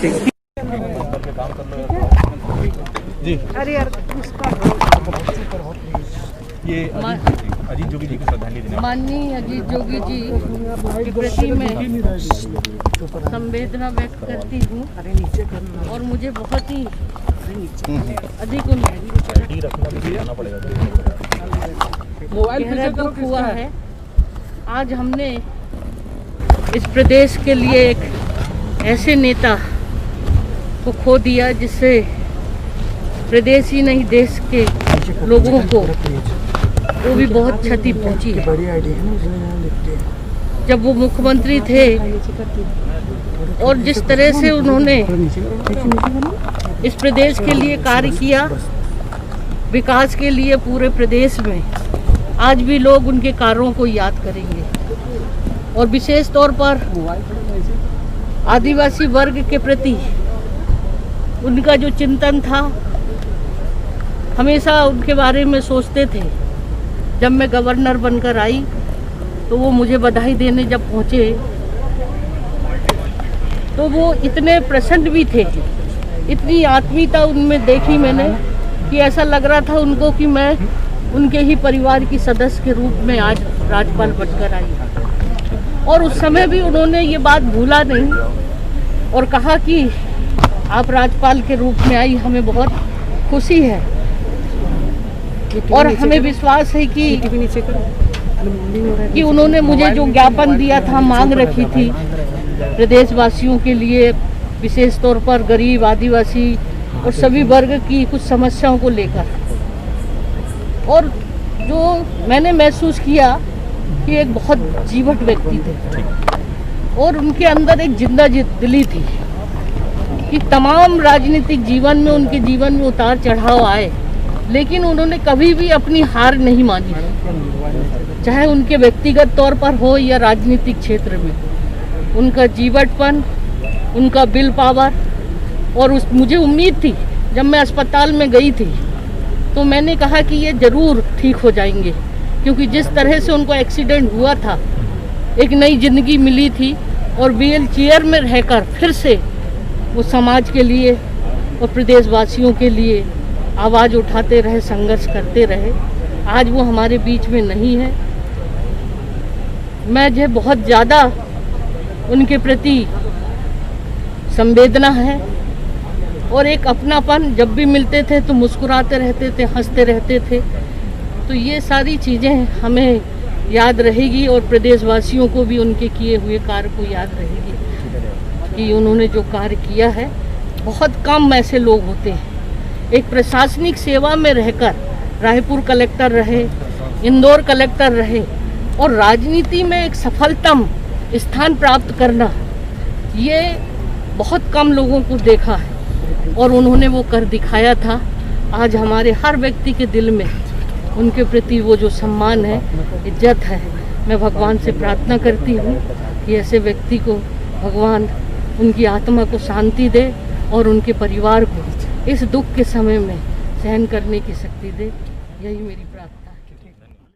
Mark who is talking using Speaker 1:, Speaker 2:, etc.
Speaker 1: जी
Speaker 2: अरे यार उसका
Speaker 1: ये अजीत जोगी जी को श्रद्धांजलि देना।
Speaker 3: माननीय अजीत जोगी जी के प्रति मैं संवेदना व्यक्त करती हूँ और मुझे बहुत ही अधिक गहरा दुख हुआ है। आज हमने इस प्रदेश के लिए एक ऐसे नेता को खो दिया जिससे प्रदेश ही नहीं देश के लोगों को वो भी बहुत क्षति पहुंची है। जब वो मुख्यमंत्री थे और जिस तरह से उन्होंने इस प्रदेश के लिए कार्य किया, विकास के लिए पूरे प्रदेश में, आज भी लोग उनके कार्यों को याद करेंगे। और विशेष तौर पर आदिवासी वर्ग के प्रति उनका जो चिंतन था, हमेशा उनके बारे में सोचते थे। जब मैं गवर्नर बनकर आई तो वो मुझे बधाई देने जब पहुँचे तो वो इतने प्रसन्न भी थे, इतनी आत्मीयता उनमें देखी मैंने कि ऐसा लग रहा था उनको कि मैं उनके ही परिवार की सदस्य के रूप में आज राज्यपाल बनकर आई। और उस समय भी उन्होंने ये बात भूला नहीं और कहा कि आप राज्यपाल के रूप में आई, हमें बहुत खुशी है और हमें विश्वास है कि उन्होंने मुझे जो ज्ञापन दिया था, मांग रखी थी प्रदेशवासियों के लिए, विशेष तौर पर गरीब, आदिवासी और सभी वर्ग की कुछ समस्याओं को लेकर, और जो मैंने महसूस किया कि एक बहुत जीवट व्यक्ति थे और उनके अंदर एक जिंदा दिली थी कि तमाम राजनीतिक जीवन में, उनके जीवन में उतार चढ़ाव आए, लेकिन उन्होंने कभी भी अपनी हार नहीं मानी, चाहे उनके व्यक्तिगत तौर पर हो या राजनीतिक क्षेत्र में। उनका जीवटपन, उनका विल पावर, और मुझे उम्मीद थी जब मैं अस्पताल में गई थी तो मैंने कहा कि ये ज़रूर ठीक हो जाएंगे, क्योंकि जिस तरह से उनको एक्सीडेंट हुआ था, एक नई जिंदगी मिली थी और व्हील चेयर में रहकर फिर से वो समाज के लिए और प्रदेशवासियों के लिए आवाज़ उठाते रहे, संघर्ष करते रहे। आज वो हमारे बीच में नहीं है। मुझे बहुत ज़्यादा उनके प्रति संवेदना है और एक अपनापन, जब भी मिलते थे तो मुस्कुराते रहते थे, हंसते रहते थे। तो ये सारी चीज़ें हमें याद रहेगी और प्रदेशवासियों को भी उनके किए हुए कार्य को याद रहेगी कि उन्होंने जो कार्य किया है। बहुत कम ऐसे लोग होते हैं, एक प्रशासनिक सेवा में रहकर रायपुर कलेक्टर रहे, इंदौर कलेक्टर रहे और राजनीति में एक सफलतम स्थान प्राप्त करना, ये बहुत कम लोगों को देखा है और उन्होंने वो कर दिखाया था। आज हमारे हर व्यक्ति के दिल में उनके प्रति वो जो सम्मान है, इज्जत है। मैं भगवान से प्रार्थना करती हूँ कि ऐसे व्यक्ति को भगवान उनकी आत्मा को शांति दे और उनके परिवार को इस दुख के समय में सहन करने की शक्ति दे। यही मेरी